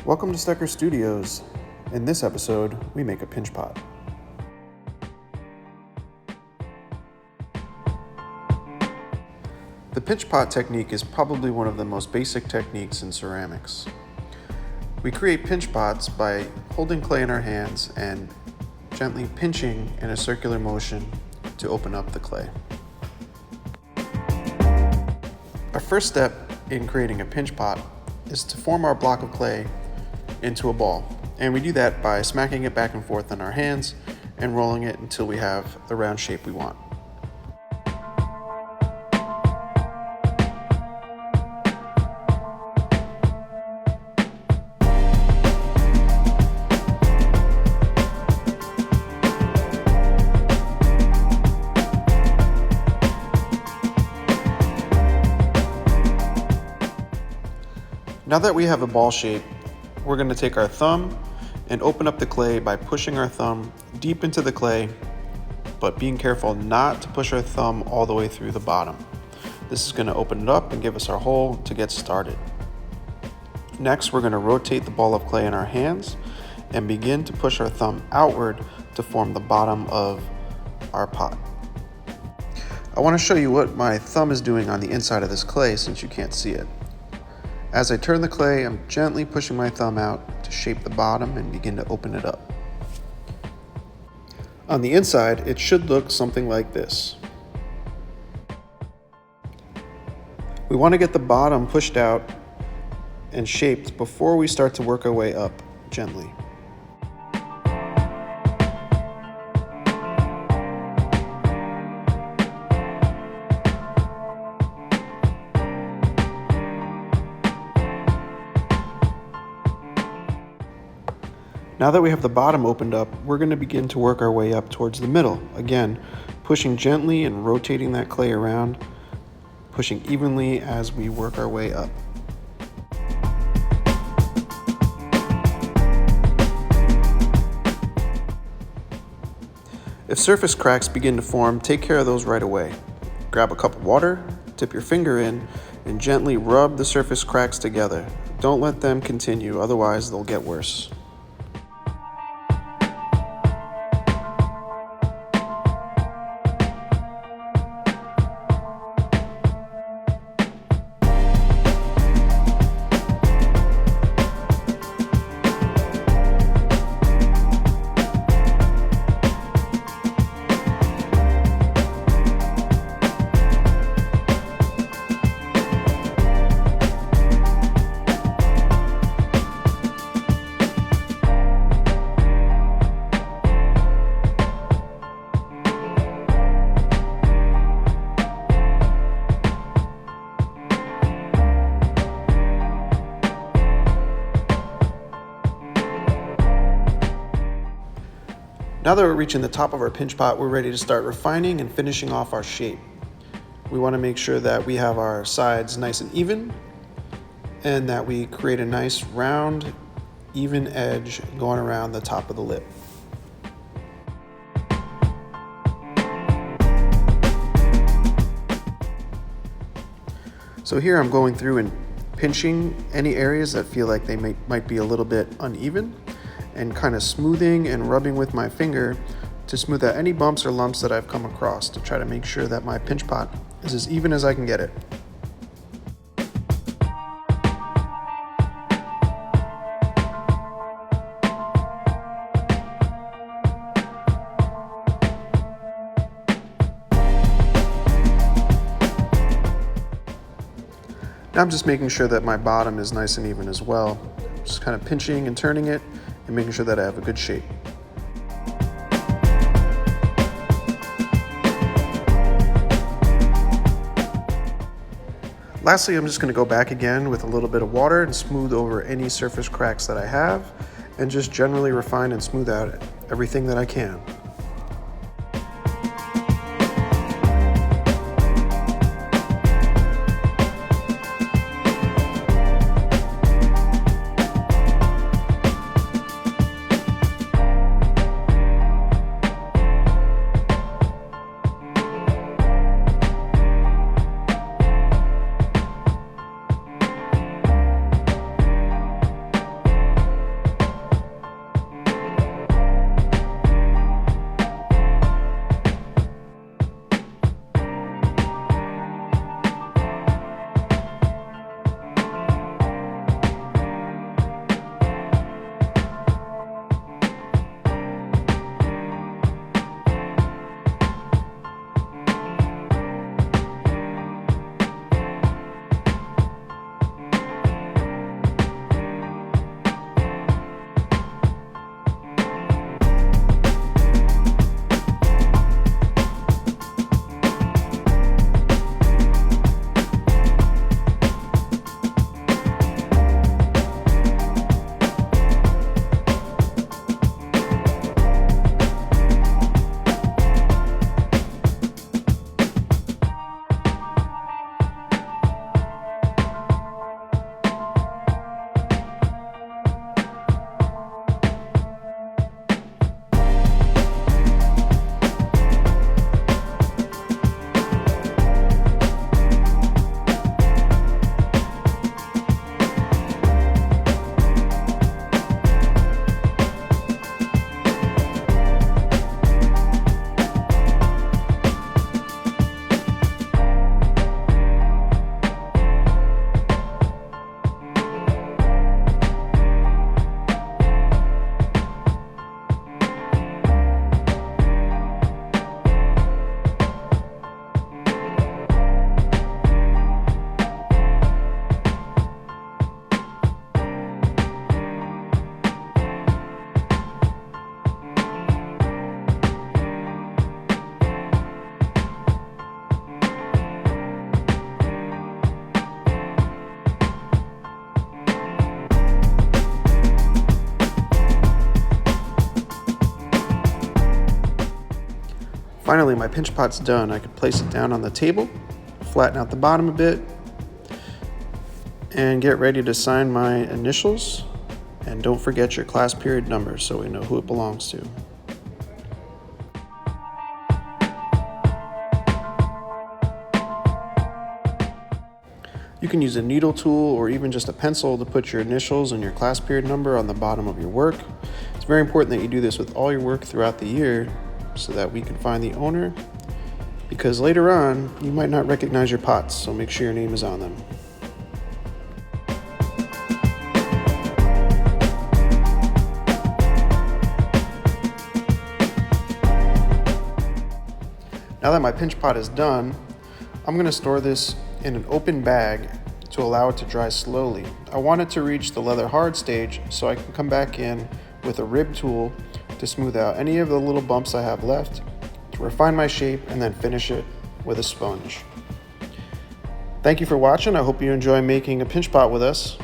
Welcome to Stecker Studios. In this episode, we make a pinch pot. The pinch pot technique is probably one of the most basic techniques in ceramics. We create pinch pots by holding clay in our hands and gently pinching in a circular motion to open up the clay. Our first step in creating a pinch pot is to form our block of clay into a ball, and we do that by smacking it back and forth in our hands and rolling it until we have the round shape we want. Now that we have a ball shape, we're going to take our thumb and open up the clay by pushing our thumb deep into the clay, but being careful not to push our thumb all the way through the bottom. This is going to open it up and give us our hole to get started. Next, we're going to rotate the ball of clay in our hands and begin to push our thumb outward to form the bottom of our pot. I want to show you what my thumb is doing on the inside of this clay since you can't see it. As I turn the clay, I'm gently pushing my thumb out to shape the bottom and begin to open it up. On the inside, it should look something like this. We want to get the bottom pushed out and shaped before we start to work our way up gently. Now that we have the bottom opened up, we're going to begin to work our way up towards the middle. Again, pushing gently and rotating that clay around, pushing evenly as we work our way up. If surface cracks begin to form, take care of those right away. Grab a cup of water, dip your finger in, and gently rub the surface cracks together. Don't let them continue, otherwise they'll get worse. Now that we're reaching the top of our pinch pot, we're ready to start refining and finishing off our shape. We want to make sure that we have our sides nice and even and that we create a nice round, even edge going around the top of the lip. So here I'm going through and pinching any areas that feel like they might be a little bit uneven, and kind of smoothing and rubbing with my finger to smooth out any bumps or lumps that I've come across to try to make sure that my pinch pot is as even as I can get it. Now I'm just making sure that my bottom is nice and even as well. Just kind of pinching and turning it and making sure that I have a good shape. Lastly, I'm just going to go back again with a little bit of water and smooth over any surface cracks that I have and just generally refine and smooth out everything that I can. Finally, my pinch pot's done. I could place it down on the table, flatten out the bottom a bit, and get ready to sign my initials. And don't forget your class period number so we know who it belongs to. You can use a needle tool or even just a pencil to put your initials and your class period number on the bottom of your work. It's very important that you do this with all your work throughout the year so that we can find the owner, because later on you might not recognize your pots, so make sure your name is on them. Now that my pinch pot is done, I'm going to store this in an open bag to allow it to dry slowly. I want it to reach the leather hard stage so I can come back in with a rib tool to smooth out any of the little bumps I have left, to refine my shape, and then finish it with a sponge. Thank you for watching. I hope you enjoy making a pinch pot with us.